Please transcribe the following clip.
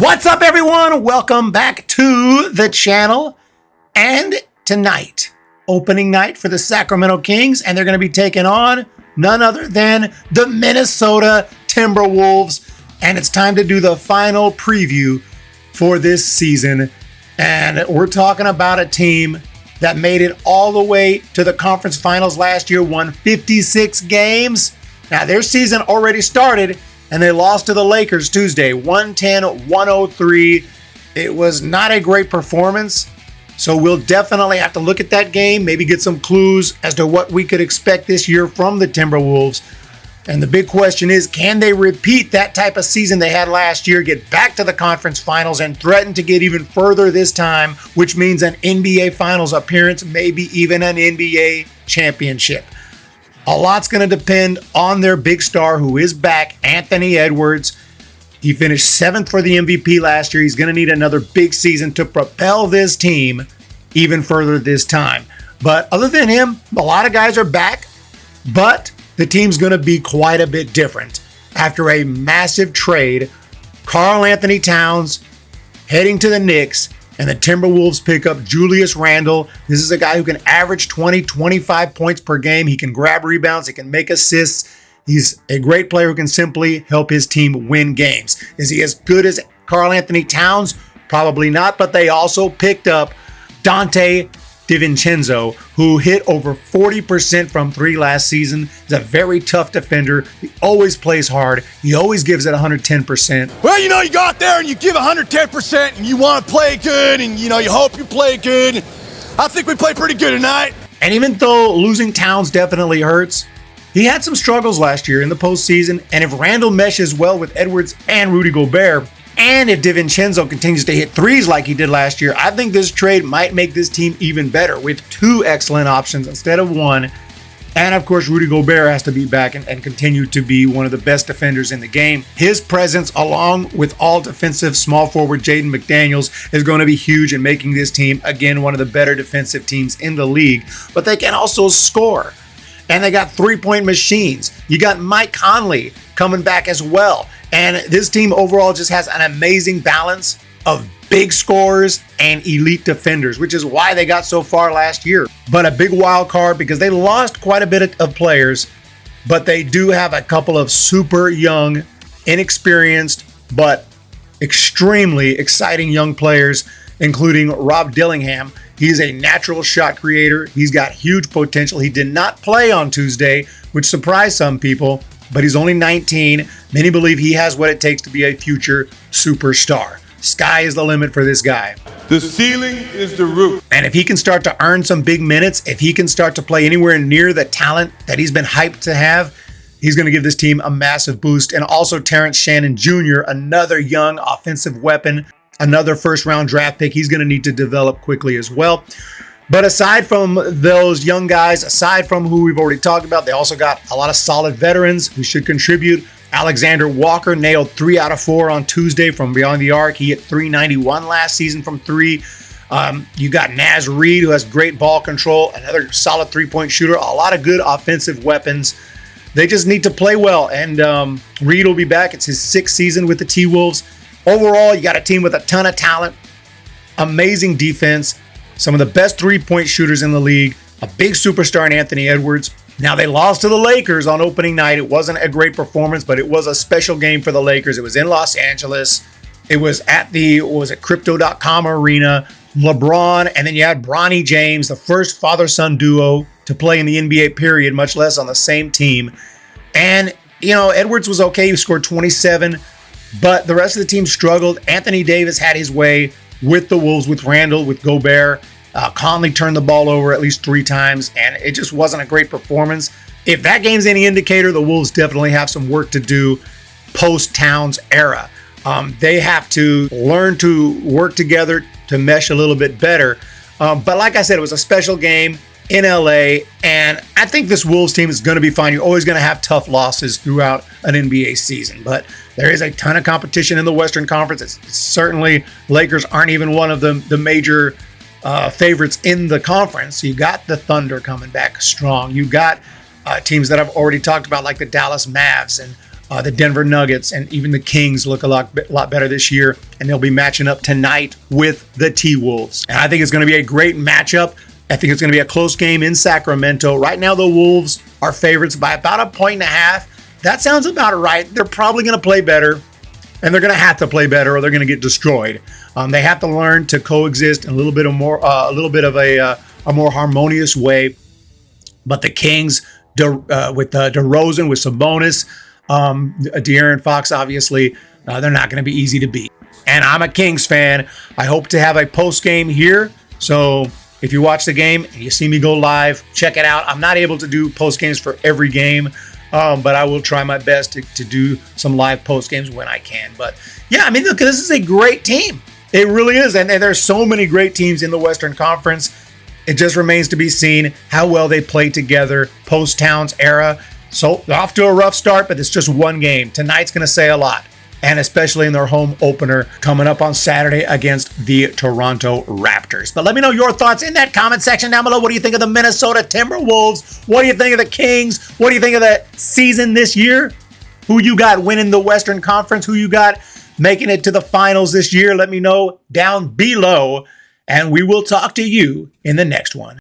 What's up, everyone? Welcome back to the channel. And tonight, opening night for the Sacramento Kings, and they're going to be taking on none other than the Minnesota Timberwolves. And it's time to do the final preview for this season. And we're talking about a team that made it all the way to the conference finals last year, won 56 games. Now, their season already started, and they lost to the Lakers Tuesday, 110-103. It was not a great performance, so we'll definitely have to look at that game, maybe get some clues as to what we could expect this year from the Timberwolves. And the big question is, can they repeat that type of season they had last year, get back to the conference finals, and threaten to get even further this time, which means an NBA Finals appearance, maybe even an NBA championship? A lot's going to depend on their big star who is back, Anthony Edwards. He finished 7th for the MVP last year. He's going to need another big season to propel this team even further this time. But other than him, a lot of guys are back, but the team's going to be quite a bit different. After a massive trade, Karl Anthony Towns heading to the Knicks, and the Timberwolves pick up Julius Randle. This is a guy who can average 20, 25 points per game. He can grab rebounds. He can make assists. He's a great player who can simply help his team win games. Is he as good as Karl Anthony Towns? Probably not, but they also picked up Dante DiVincenzo, who hit over 40% from three last season. He's a very tough defender. He always plays hard. He always gives it 110%. Well, you go out there and you give 110% and you want to play good and, you hope you play good. I think we played pretty good tonight. And even though losing Towns definitely hurts, he had some struggles last year in the postseason. And if Randle meshes well with Edwards and Rudy Gobert, and if DiVincenzo continues to hit threes like he did last year, I think this trade might make this team even better with two excellent options instead of one. And of course, Rudy Gobert has to be back and continue to be one of the best defenders in the game. His presence, along with all defensive small forward Jaden McDaniels, is going to be huge in making this team, again, one of the better defensive teams in the league. But they can also score. And they got three-point machines. You got Mike Conley coming back as well. And this team overall just has an amazing balance of big scorers and elite defenders, which is why they got so far last year. But a big wild card because they lost quite a bit of players, but they do have a couple of super young, inexperienced, but extremely exciting young players, including Rob Dillingham. He's a natural shot creator. He's got huge potential. He did not play on Tuesday, which surprised some people, but he's only 19. Many believe he has what it takes to be a future superstar. Sky is the limit for this guy. The ceiling is the roof. And if he can start to earn some big minutes, if he can start to play anywhere near the talent that he's been hyped to have, he's going to give this team a massive boost. And also Terrence Shannon Jr., another young offensive weapon, another first-round draft pick. He's going to need to develop quickly as well. But aside from those young guys, aside from who we've already talked about, they also got a lot of solid veterans who should contribute. Alexander Walker nailed 3 out of 4 on Tuesday from beyond the arc. He hit .391 last season from 3. You got Naz Reid, who has great ball control, another solid three-point shooter, a lot of good offensive weapons. They just need to play well, and Reid will be back. It's his 6th season with the T-Wolves. Overall, you got a team with a ton of talent, amazing defense, some of the best three-point shooters in the league, a big superstar in Anthony Edwards. Now, they lost to the Lakers on opening night. It wasn't a great performance, but it was a special game for the Lakers. It was in Los Angeles. It was at the, Crypto.com arena. LeBron, and then you had Bronny James, the first father-son duo to play in the NBA period, much less on the same team. And, Edwards was okay. He scored 27, but the rest of the team struggled. Anthony Davis had his way with the Wolves, with Randle, with Gobert. Conley turned the ball over at least 3 times, and it just wasn't a great performance. If that game's any indicator, the Wolves definitely have some work to do post-Towns era. They have to learn to work together to mesh a little bit better. But like I said, it was a special game in LA, and I think this Wolves team is going to be fine. You're always going to have tough losses throughout an NBA season, but there is a ton of competition in the Western Conference. It's certainly, Lakers aren't even one of the major favorites in the conference. You got the Thunder coming back strong. You got teams that I've already talked about, like the Dallas Mavs and The Denver Nuggets and even the Kings look a lot better this year, and they'll be matching up tonight with the T-Wolves. And I think it's going to be a great matchup. I think it's going to be a close game in Sacramento. Right now, the Wolves are favorites by about 1.5 points. That sounds about right. They're probably going to play better, and they're going to have to play better, or they're going to get destroyed. They have to learn to coexist in a little bit of a more harmonious way. But the Kings, with DeRozan, with Sabonis, De'Aaron Fox, obviously, they're not going to be easy to beat. And I'm a Kings fan. I hope to have a post game here. So if you watch the game and you see me go live, check it out. I'm not able to do post games for every game, but I will try my best to do some live post games when I can. But yeah, I mean, look, this is a great team. It really is. And there's so many great teams in the Western Conference. It just remains to be seen how well they play together post-Towns era. So they're off to a rough start, but it's just one game. Tonight's going to say a lot, and especially in their home opener coming up on Saturday against the Toronto Raptors. But let me know your thoughts in that comment section down below. What do you think of the Minnesota Timberwolves? What do you think of the Kings? What do you think of the season this year? Who you got winning the Western Conference? Who you got making it to the finals this year? Let me know down below, and we will talk to you in the next one.